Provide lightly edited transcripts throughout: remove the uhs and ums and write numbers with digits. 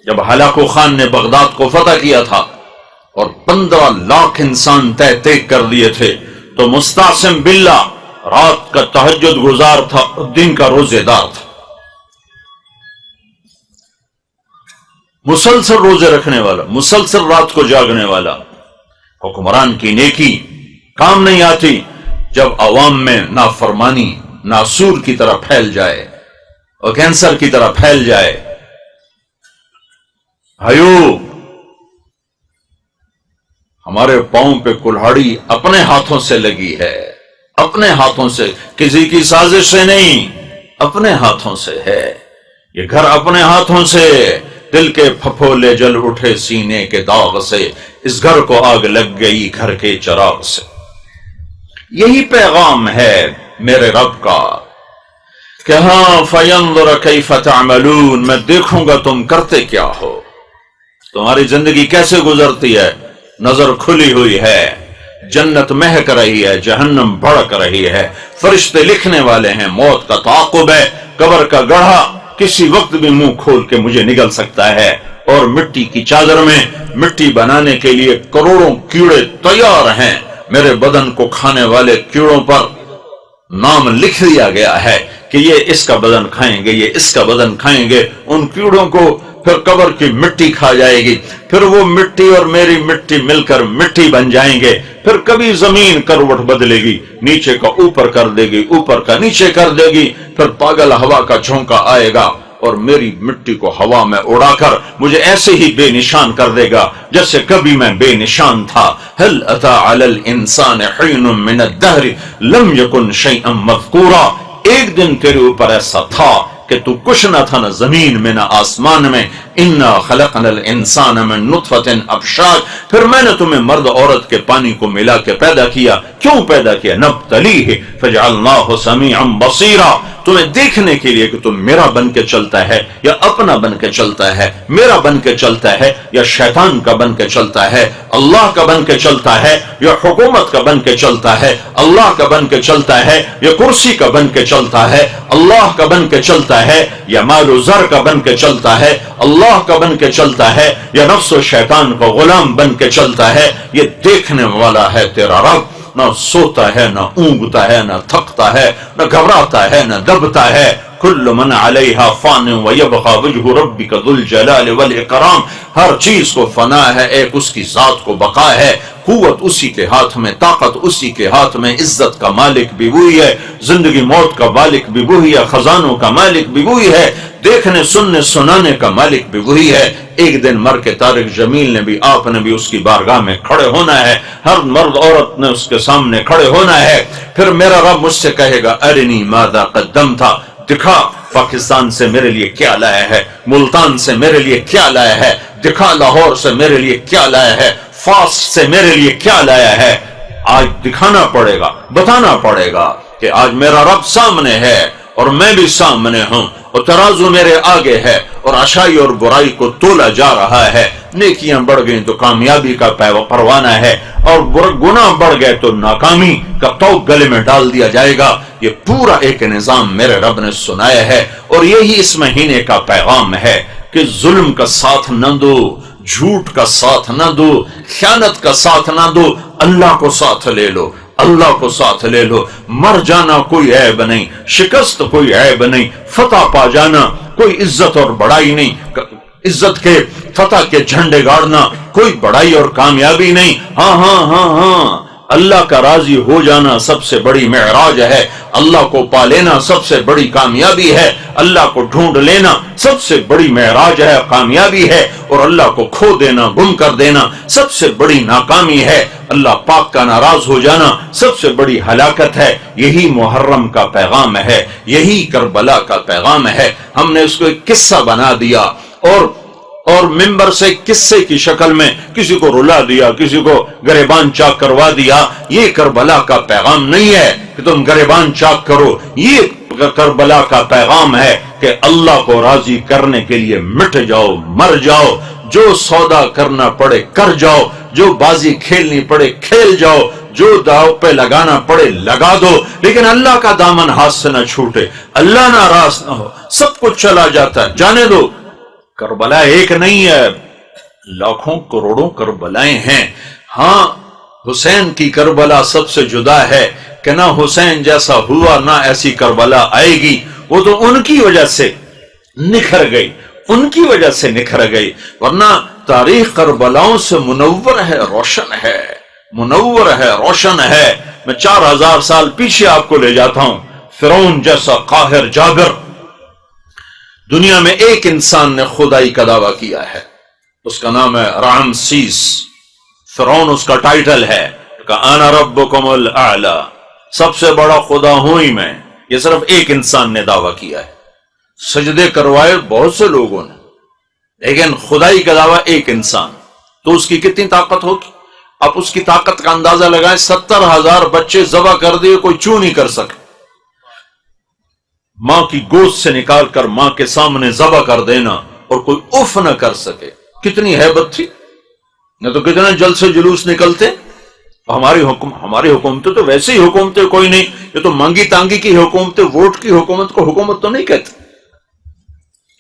جب Hulagu Khan نے Baghdad کو فتح کیا تھا اور 15 لاکھ انسان تہ کر دیے تھے تو مستعصم باللہ رات کا تہجد گزار تھا، دن کا روزے دار تھا، مسلسل روزے رکھنے والا، مسلسل رات کو جاگنے والا۔ حکمران کی نیکی کام نہیں آتی جب عوام میں نافرمانی ناسور کی طرح پھیل جائے اور کینسر کی طرح پھیل جائے۔ بھائیو، ہمارے پاؤں پہ کلہاڑی اپنے ہاتھوں سے لگی ہے، اپنے ہاتھوں سے، کسی کی سازش سے نہیں، اپنے ہاتھوں سے ہے یہ گھر، اپنے ہاتھوں سے۔ دل کے پھپھولے جل اٹھے سینے کے داغ سے، اس گھر کو آگ لگ گئی گھر کے چراغ سے۔ یہی پیغام ہے میرے رب کا کہ ہاں فینظر کیف تعملون، میں دیکھوں گا تم کرتے کیا ہو، تمہاری زندگی کیسے گزرتی ہے۔ نظر کھلی ہوئی ہے، جنت مہک رہی ہے، جہنم بھڑک رہی ہے، فرشتے لکھنے والے ہیں، موت کا تعاقب ہے، قبر کا گڑھا کسی وقت بھی منہ کھول کے مجھے نگل سکتا ہے، اور مٹی کی چادر میں مٹی بنانے کے لیے کروڑوں کیڑے تیار ہیں۔ میرے بدن کو کھانے والے کیڑوں پر نام لکھ دیا گیا ہے کہ یہ اس کا بدن کھائیں گے، یہ اس کا بدن کھائیں گے۔ ان کیڑوں کو پھر قبر کی مٹی کھا جائے گی، پھر وہ مٹی اور میری مٹی مل کر مٹی بن جائیں گے، پھر کبھی زمین کروٹ بدلے گی، نیچے کا اوپر کر دے گی، اوپر کا نیچے کر دے گی، پھر پاگل ہوا کا جھونکا آئے گا اور میری مٹی کو ہوا میں اڑا کر مجھے ایسے ہی بے نشان کر دے گا جیسے کبھی میں بے نشان تھا۔ هل اتى على الانسان حين من الدهر لم يكن شيئا مذكورا، ایک دن تیرے اوپر ایسا تھا کہ تو کچھ نہ تھا، نہ زمین میں نہ آسمان میں۔ انا خلقنا الانسان من نطفۃ امشاج، پھر میں نے تمہیں مرد عورت کے پانی کو ملا کے پیدا کیا۔ کیوں پیدا کیا؟ نبتلیہ فجعلناہ سمیعا بصیرا، تمہیں دیکھنے کے لیے کہ تم میرا بن کے چلتا ہے یا اپنا بن کے چلتا ہے، میرا بن کے چلتا ہے یا شیطان کا بن کے چلتا ہے، اللہ کا بن کے چلتا ہے یا حکومت کا بن کے چلتا ہے، اللہ کا بن کے چلتا ہے یا کرسی کا بن کے چلتا ہے، اللہ کا بن کے چلتا ہے یا مال و زر کا بن کے چلتا ہے، اللہ کا بن کے چلتا ہے یا نفس و شیطان کا غلام بن کے چلتا ہے۔ یہ دیکھنے والا ہے تیرا رب، نہ سوتا ہے، نہ اونگتا ہے، نہ تھکتا ہے، نہ گھبراتا ہے، نہ دبتا ہے۔ کل من علیہا فان ویبقى وجہ ربک ذو الجلال والاکرام، ہر چیز کو فنا ہے، ایک اس کی ذات کو بقا ہے، قوت اسی کے ہاتھ میں، طاقت اسی کے ہاتھ میں، عزت کا مالک بھی وہی ہے، زندگی موت کا مالک بھی وہی ہے، خزانوں کا مالک بھی وہی ہے، دیکھنے سننے سنانے کا مالک بھی وہی ہے۔ ایک دن مر کے طارق جمیل نے بھی، آپ نے بھی اس کی بارگاہ میں کھڑے ہونا ہے، ہر مرد عورت نے اس کے سامنے کھڑے ہونا ہے۔ پھر میرا رب مجھ سے کہے گا ارنی ماذا قدمت، دکھا پاکستان سے میرے لیے کیا لایا ہے، ملتان سے میرے لیے کیا لایا ہے، دکھا لاہور سے میرے لیے کیا لایا ہے، فاس سے میرے لیے کیا لایا ہے۔ آج دکھانا پڑے گا، بتانا پڑے گا کہ آج میرا رب سامنے ہے اور میں بھی سامنے ہوں، اور ترازو میرے آگے ہے اور اچھائی اور برائی کو تولا جا رہا ہے۔ نیکیاں بڑھ گئیں تو کامیابی کا پروانہ ہے، اور گناہ بڑھ گئے تو ناکامی کا توق گلے میں ڈال دیا جائے گا۔ یہ پورا ایک نظام میرے رب نے سنایا ہے، اور یہی اس مہینے کا پیغام ہے کہ ظلم کا ساتھ نہ دو، جھوٹ کا ساتھ نہ دو، خیانت کا ساتھ نہ دو، اللہ کو ساتھ لے لو، اللہ کو ساتھ لے لو۔ مر جانا کوئی عیب نہیں، شکست کوئی عیب نہیں، فتح پا جانا کوئی عزت اور بڑائی نہیں، عزت کے فتح کے جھنڈے گاڑنا کوئی بڑائی اور کامیابی نہیں۔ ہاں ہاں ہاں ہاں، اللہ کا راضی ہو جانا سب سے بڑی معراج ہے، اللہ کو پا لینا سب سے بڑی کامیابی ہے، اللہ کو ڈھونڈ لینا سب سے بڑی معراج ہے، کامیابی ہے، اور اللہ کو کھو دینا، گم کر دینا سب سے بڑی ناکامی ہے، اللہ پاک کا ناراض ہو جانا سب سے بڑی ہلاکت ہے۔ یہی محرم کا پیغام ہے، یہی کربلا کا پیغام ہے۔ ہم نے اس کو ایک قصہ بنا دیا، اور ممبر سے قصے کی شکل میں کسی کو رلا دیا، کسی کو گریبان چاک کروا دیا۔ یہ کربلا کا پیغام نہیں ہے کہ تم گریبان چاک کرو، یہ کربلا کا پیغام ہے کہ اللہ کو راضی کرنے کے لیے مٹ جاؤ، مر جاؤ، جو سودا کرنا پڑے کر جاؤ، جو بازی کھیلنی پڑے کھیل جاؤ، جو داؤ پہ لگانا پڑے لگا دو، لیکن اللہ کا دامن ہاتھ سے نہ چھوٹے، اللہ ناراض نہ ہو۔ سب کچھ چلا جاتا ہے، جانے دو، کربلا ایک نہیں ہے، لاکھوں کروڑوں کربلائیں ہیں۔ ہاں حسین کی کربلا سب سے جدا ہے کہ نہ حسین جیسا ہوا نہ ایسی کربلا آئے گی، وہ تو ان کی وجہ سے نکھر گئی، ان کی وجہ سے نکھر گئی، ورنہ تاریخ کربلاؤں سے منور ہے، روشن ہے، منور ہے، روشن ہے۔ میں 4000 سال پیچھے آپ کو لے جاتا ہوں۔ فرعون جیسا قاہر جابر، دنیا میں ایک انسان نے خدائی کا دعویٰ کیا ہے، اس کا نام ہے رامسیس۔ فرعون اس کا ٹائٹل ہے کہ انا ربکم الاعلی، سب سے بڑا خدا ہوں ہی میں۔ یہ صرف ایک انسان نے دعویٰ کیا ہے، سجدے کروائے بہت سے لوگوں نے، لیکن خدائی کا دعویٰ ایک انسان، تو اس کی کتنی طاقت ہوگی؟ آپ اس کی طاقت کا اندازہ لگائیں۔ 70,000 بچے ذبح کر دیے، کوئی چوں نہیں کر سکے۔ ماں کی گود سے نکال کر ماں کے سامنے ذبح کر دینا اور کوئی اف نہ کر سکے، کتنی ہیبت تھی! نہ تو کتنے جلد سے جلوس نکلتے۔ ہماری حکومتیں تو ویسے ہی حکومتیں کوئی نہیں، یہ تو مانگی تانگی کی حکومتیں، ووٹ کی حکومت کو حکومت تو نہیں کہتے۔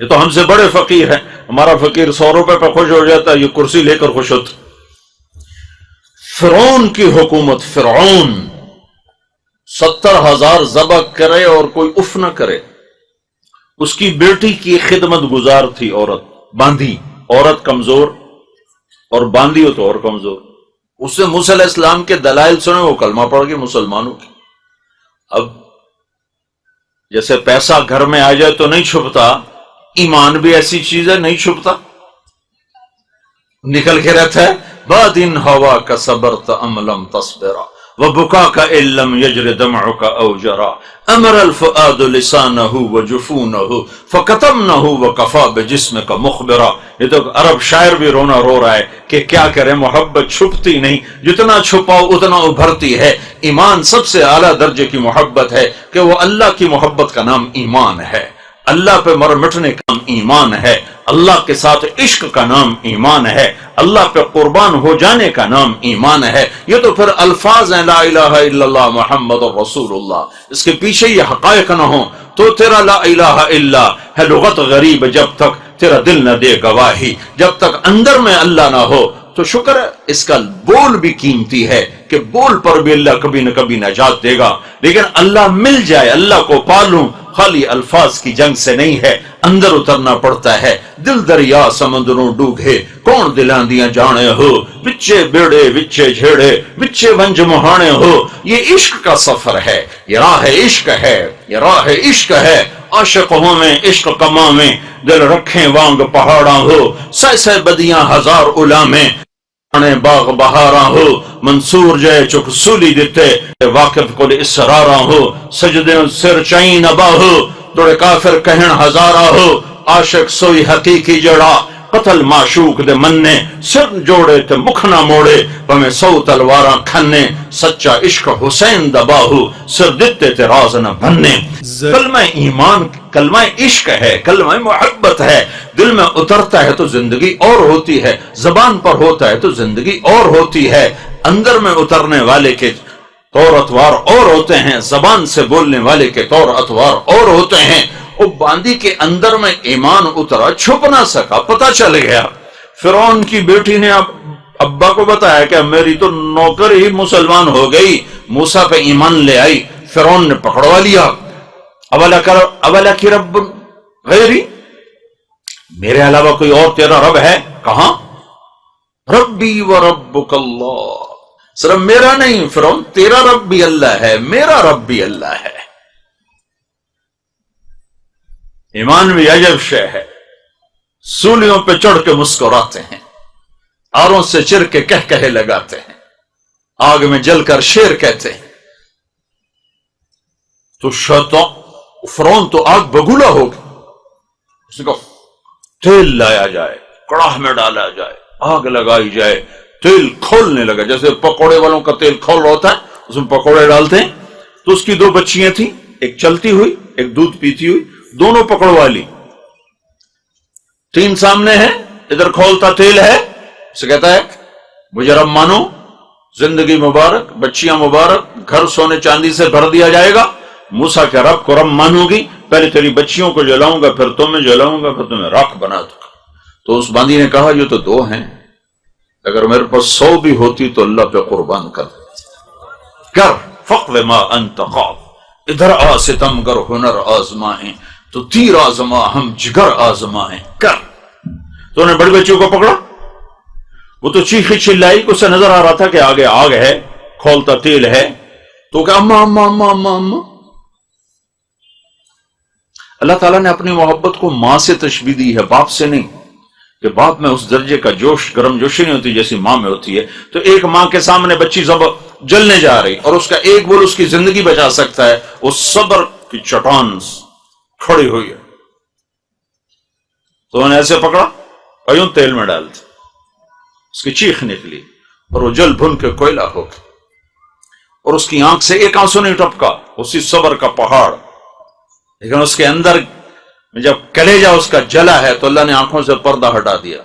یہ تو ہم سے بڑے فقیر ہیں، ہمارا فقیر 100 روپے پہ خوش ہو جاتا ہے، یہ کرسی لے کر خوش ہوتا۔ فرعون کی حکومت، فرعون 70,000 ذبح کرے اور کوئی اف نہ کرے۔ اس کی بیٹی کی خدمت گزار تھی عورت، باندھی، عورت کمزور اور باندھی ہو تو اور کمزور۔ اس سے موسیٰ علیہ السلام کے دلائل سنے، وہ کلمہ پڑھ گئی مسلمانوں کی۔ اب جیسے پیسہ گھر میں آ جائے تو نہیں چھپتا، ایمان بھی ایسی چیز ہے، نہیں چھپتا، نکل کے رہتا ہے۔ بعد ان ہوا کا صبرت ام لم تصبرا وبكاك ان لم يجر دمعك او جرا امر الفؤاد لسانه وجفونه فكتمنه وكفى بجسمك مخبرا۔ یہ تو عرب شاعر بھی رونا رو رہا ہے کہ کیا کرے، محبت چھپتی نہیں، جتنا چھپاؤ اتنا ابھرتی ہے۔ ایمان سب سے اعلیٰ درجے کی محبت ہے کہ وہ اللہ کی محبت کا نام ایمان ہے، اللہ پہ مر مٹنے کا نام ایمان ہے، اللہ کے ساتھ عشق کا نام ایمان ہے، اللہ پہ قربان ہو جانے کا نام ایمان ہے۔ یہ تو پھر الفاظ ہیں، لا الہ الا اللہ محمد رسول اللہ، اس کے پیچھے یہ حقائق نہ ہوں تو تیرا لا الہ الا ہے لغت غریب، جب تک تیرا دل نہ دے گواہی، جب تک اندر میں اللہ نہ ہو تو شکر ہے اس کا بول بھی قیمتی ہے کہ بول پر بھی اللہ کبھی نہ کبھی نجات دے گا، لیکن اللہ مل جائے، اللہ کو پالوں، خالی الفاظ کی جنگ سے نہیں ہے، اندر اترنا پڑتا ہے۔ دل دریا سمندروں ڈوبے، کون دلاں دیاں جانے ہو، بچے بیڑے بچے جھیڑے، بچے ونج مہانے ہو۔ یہ عشق کا سفر ہے، یہ راہ عشق ہے، یہ راہ عشق ہے۔ عاشق ہوں میں عشق کما میں، دل رکھیں وانگ پہاڑاں ہو، سہ سہ بدیاں ہزار علامیں، باغ بہاراں ہو، منصور جے چک سولی دیتے، واقف کو اسراراں ہو، سجدے سر چائیں نبا ہو، دوڑے کافر کہن ہزارہ ہو، عاشق سوئی حقیقی جڑا، قتل معشوق دے مننے، سر جوڑے تے مکھ نہ موڑے، پمیں 100 تلواراں کھنے، سچا عشق حسین دبا ہو، سر دتے تے راز نہ بننے۔ کلمہ ایمان، کلمہ عشق ہے، کلمہ محبت ہے، دل میں اترتا ہے تو زندگی اور ہوتی ہے، زبان پر ہوتا ہے تو زندگی اور ہوتی ہے۔ اندر میں اترنے والے کے طور اتوار اور ہوتے ہیں، زبان سے بولنے والے کے طور اتوار اور ہوتے ہیں۔ وہ باندی کے اندر میں ایمان اترا، چھپ نہ سکا، پتہ چل گیا۔ فرعون کی بیٹی نے ابا کو بتایا کہ میری تو نوکر ہی مسلمان ہو گئی، موسیٰ پہ ایمان لے آئی۔ فرعون نے پکڑوا لیا، اولا کی رب غیری، میرے علاوہ کوئی اور تیرا رب ہے؟ کہاں؟ ربی و ربک اللہ، صرف میرا نہیں فرعون، تیرا رب بھی اللہ ہے، میرا رب بھی اللہ ہے۔ ایمان بھی عجب شے ہے، سولیوں پہ چڑھ کے مسکراتے ہیں، آروں سے چر کے کہے لگاتے ہیں، آگ میں جل کر شیر کہتے ہیں۔ تو فرعون تو آگ بگولا ہو گئی، اس نے کہا تیل لایا جائے، کڑاہ میں ڈالا جائے، آگ لگائی جائے، تیل کھولنے لگا، جیسے پکوڑے والوں کا تیل کھول ہوتا ہے، اس میں پکوڑے ڈالتے ہیں۔ تو اس کی 2 بچیاں تھیں، ایک چلتی ہوئی ایک دودھ پیتی ہوئی، دونوں پکڑوا لی۔ 3 سامنے ہیں، ادھر کھولتا تیل ہے، اسے کہتا ہے مجھے رب مانو، زندگی مبارک، بچیاں مبارک، گھر سونے چاندی سے بھر دیا جائے گا۔ موسیٰ کے رب کو رب مانو گی، پہلے تیری بچیوں کو جلاؤں گا، پھر تمہیں جلاؤں گا، پھر تمہیں راکھ بنا دوں گا۔ تو اس باندی نے کہا یہ تو 2 ہیں، اگر میرے پاس 100 بھی ہوتی تو اللہ پہ قربان کر فقر ما انت خاف، ادھر آ ستم گر ہنر آزمائیں تو تیر آزما ہم جگر آزمائیں کر۔ تو انہیں بڑی بچیوں کو پکڑا، وہ تو چیخی چلائی، اسے نظر آ رہا تھا کہ آگے آگ ہے، کھولتا تیل ہے، تو کہ اما اما اما اما اما۔ اللہ تعالیٰ نے اپنی محبت کو ماں سے تشبیہ دی ہے، باپ سے نہیں، کہ باپ میں اس درجے کا جوش گرم جوشی نہیں ہوتی جیسی ماں میں ہوتی ہے۔ تو ایک ماں کے سامنے بچی جلنے جا رہی اور اس کا ایک بول اس کی زندگی بچا سکتا ہے، اس صبر کی چٹان کھڑی ہوئی ہے، تو انہیں ایسے پکڑا اور یوں تیل میں ڈال دی، اس کی چیخ نکلی اور وہ جل بھن کے کوئلہ ہو گئی، اور اس کی آنکھ سے ایک آنسو نہیں ٹپکا، اسی صبر کا پہاڑ، لیکن اس کے اندر جب کلیجہ اس کا جلا ہے تو اللہ نے آنکھوں سے پردہ ہٹا دیا۔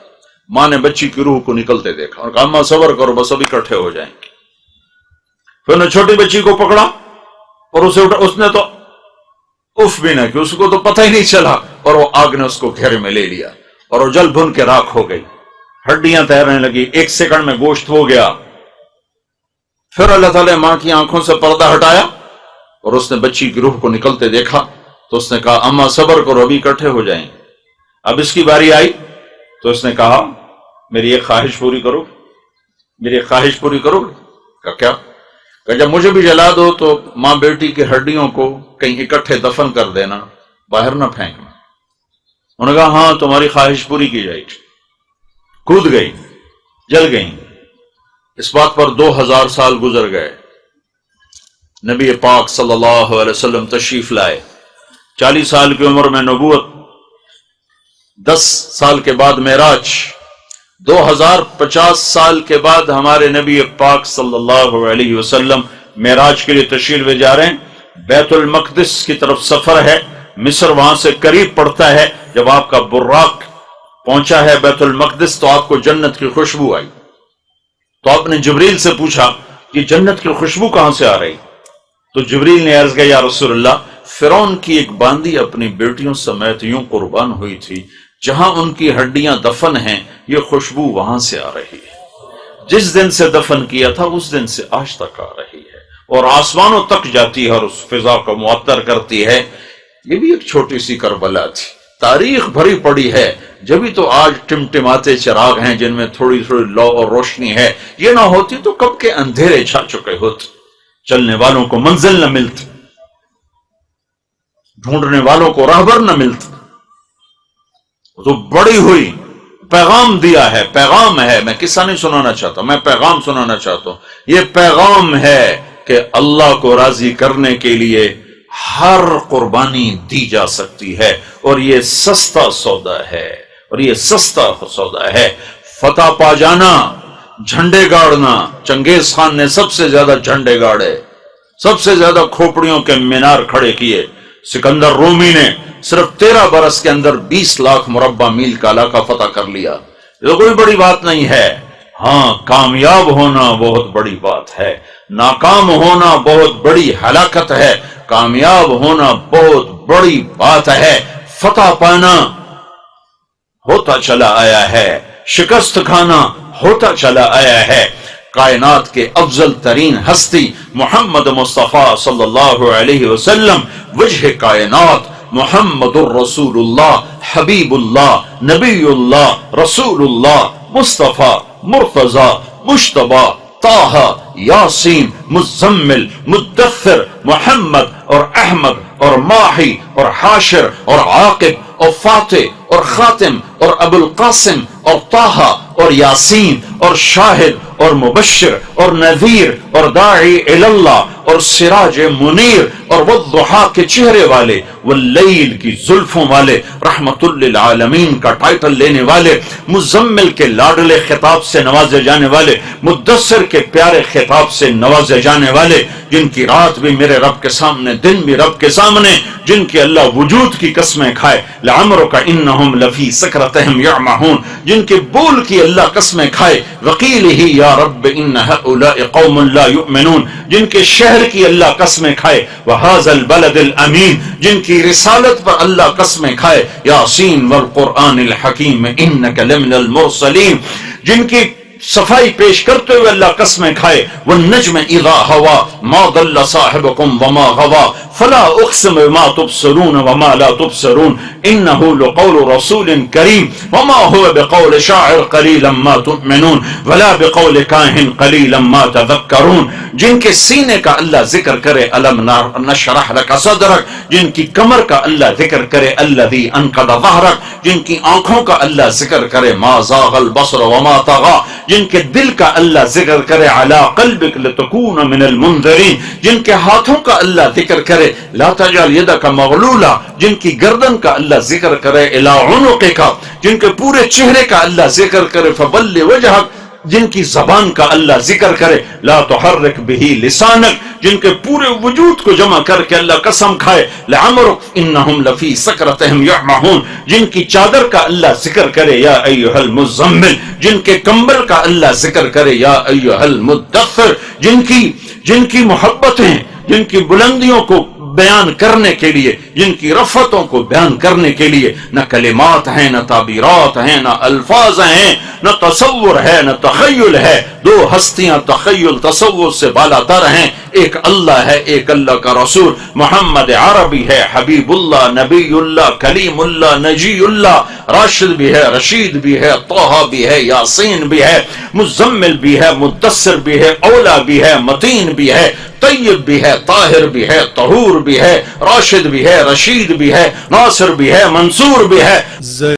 ماں نے بچی کی روح کو نکلتے دیکھا اور کہا اماں صبر کرو، بس اب اکٹھے ہو جائیں گے۔ پھر نے چھوٹی بچی کو پکڑا اور اسے اٹھا، اس نے تو اف بھی نہ کی، اس کو تو پتہ ہی نہیں چلا، اور وہ آگ نے اس کو گھیرے میں لے لیا اور وہ جل بھن کے راکھ ہو گئی، ہڈیاں تیرنے لگی، 1 سیکنڈ میں گوشت ہو گیا۔ پھر اللہ تعالیٰ نے ماں کی آنکھوں سے پردہ ہٹایا اور اس نے بچی کی روح کو نکلتے دیکھا تو اس نے کہا اماں صبر کرو، ابھی اکٹھے ہو جائیں۔ اب اس کی باری آئی تو اس نے کہا میری ایک خواہش پوری کرو، میری ایک خواہش پوری کرو۔ کہا کیا؟ کہ جب مجھے بھی جلا دو تو ماں بیٹی کی ہڈیوں کو کہیں اکٹھے دفن کر دینا، باہر نہ پھینکنا۔ انہوں نے کہا ہاں تمہاری خواہش پوری کی جائے گی۔ کود گئی، جل گئی۔ اس بات پر 2000 سال گزر گئے، نبی پاک صلی اللہ علیہ وسلم تشریف لائے، 40 سال کی عمر میں نبوت، 10 سال کے بعد معراج، 2050 سال کے بعد ہمارے نبی پاک صلی اللہ علیہ وسلم معراج کے لیے تشریف لے جا رہے ہیں۔ بیت المقدس کی طرف سفر ہے، مصر وہاں سے قریب پڑتا ہے۔ جب آپ کا براق پہنچا ہے بیت المقدس تو آپ کو جنت کی خوشبو آئی، تو آپ نے جبریل سے پوچھا کہ جنت کی خوشبو کہاں سے آ رہی؟ تو جبریل نے عرض کیا یا رسول اللہ، فرعون کی ایک باندی اپنی بیٹیوں سمیت یوں قربان ہوئی تھی، جہاں ان کی ہڈیاں دفن ہیں یہ خوشبو وہاں سے آ رہی ہے، جس دن سے دفن کیا تھا اس دن سے آج تک آ رہی ہے، اور آسمانوں تک جاتی ہے اور اس فضا کو معطر کرتی ہے۔ یہ بھی ایک چھوٹی سی کربلا تھی، تاریخ بھری پڑی ہے، جبھی تو آج ٹمٹماتے چراغ ہیں جن میں تھوڑی تھوڑی لو اور روشنی ہے۔ یہ نہ ہوتی تو کب کے اندھیرے چھا چکے ہوتے، چلنے والوں کو منزل نہ ملتی، ڈھونڈنے والوں کو راہبر نہ ملتا۔ تو بڑی ہوئی، پیغام دیا ہے، پیغام ہے، میں قصہ نہیں سنانا چاہتا، میں پیغام سنانا چاہتا ہوں۔ یہ پیغام ہے کہ اللہ کو راضی کرنے کے لیے ہر قربانی دی جا سکتی ہے، اور یہ سستا سودا ہے، اور یہ سستا سودا ہے۔ فتح پا جانا، جھنڈے گاڑنا، چنگیز خان نے سب سے زیادہ جھنڈے گاڑے، سب سے زیادہ کھوپڑیوں کے مینار کھڑے کیے۔ سکندر رومی نے صرف 13 برس کے اندر 20 لاکھ مربع میل کا علاقہ فتح کر لیا۔ یہ کوئی بڑی بات نہیں ہے۔ ہاں، کامیاب ہونا بہت بڑی بات ہے، ناکام ہونا بہت بڑی ہلاکت ہے، کامیاب ہونا بہت بڑی بات ہے۔ فتح پانا ہوتا چلا آیا ہے، شکست کھانا ہوتا چلا آیا ہے۔ کائنات کے افضل ترین ہستی محمد مصطفیٰ صلی اللہ علیہ وسلم، وجہ کائنات محمد الرسول اللہ، حبیب اللہ، نبی اللہ، رسول اللہ، مصطفیٰ، مرتضی، مجتبی، طہ، یاسین، مزمل، مدثر، محمد اور احمد اور ماہی اور حاشر اور عاقب اور فاتح اور خاتم اور ابو القاسم اور طہ اور یاسین اور شاہد اور مبشر اور نذیر اور داعی اللہ اور سراج منیر اور والضحیٰ کے چہرے والے، واللیل کی زلفوں والے، رحمت للعالمین کا ٹائٹل لینے والے، مزمل کے لاڈلے خطاب سے نوازے جانے والے، مدثر کے پیارے خطاب سے نوازے جانے والے، جن کی رات بھی میرے رب کے سامنے، دن بھی رب کے سامنے، جن کی اللہ وجود کی قسمیں کھائے، لعمرک انہم لفی سکرتہم یعمہون، جن کے بول کی اللہ قسمیں کھائے، وقیلہ یا رب ان ہؤلاء قوم لا یؤمنون، جن کے شہر شہر کی اللہ قسمیں کھائے، وَهَذَا الْبَلَدِ الْأَمِينَ جن کی رسالت پر اللہ قسمیں کھائے، یاسین والقرآن الحکیم انک لمن المرسلین جن کی صفائی پیش کرتے ہوئے اللہ قسمیں کھائے، والنجم اذا ہوا ما ضل صاحبکم وما غوا فلا اقسم بما تبصرون وما لا تبصرون انه لقول رسول کریم وما هو بقول شاعر قلیلا ما تؤمنون ولا بقول کاہن قلیلا ما تذکرون جن کے سینے کا اللہ ذکر کرے الم نشرح لک صدرک جن کی کمر کا اللہ ذکر کرے الذی انقض ظہرک جن کی آنکھوں کا اللہ ذکر کرے ما زاغ البصر وما طغى جن کے دل کا اللہ ذکر کرے علی قلبک لتکون من المنذرین جن کے ہاتھوں کا اللہ ذکر کرے لا تجعل یدک مغلولا جن کی گردن کا اللہ ذکر کرے الی عنقک جن کے پورے چہرے کا اللہ ذکر کرے فبل وجہک جن کی زبان کا اللہ ذکر کرے لا تحرک بہی لسانک جن کے پورے وجود کو جمع کر کے اللہ قسم کھائے لعمرک انہم لفی سکرتہم یعمہون جن کی چادر کا اللہ ذکر کرے یا ایہا المزمل جن کے کمبل کا اللہ ذکر کرے یا ایہا المدثر جن کی محبتیں جن کی بلندیوں کو بیان کرنے کے لیے جن کی رفتوں کو بیان کرنے کے لیے نہ کلمات ہیں نہ تعبیرات ہیں نہ الفاظ ہیں نہ تصور ہے نہ تخیل ہے دو ہستیاں تخیل تصور سے بالا تر ہیں ایک اللہ ہے ایک اللہ کا رسول محمد عربی ہے حبیب اللہ نبی اللہ کلیم اللہ نجی اللہ راشد بھی ہے رشید بھی ہے طہ بھی ہے یاسین بھی ہے مزمل بھی ہے مدثر بھی ہے اولا بھی ہے متین بھی ہے طیب بھی ہے طاہر بھی ہے طہور بھی ہے راشد بھی ہے رشید بھی ہے ناصر بھی ہے منصور بھی ہے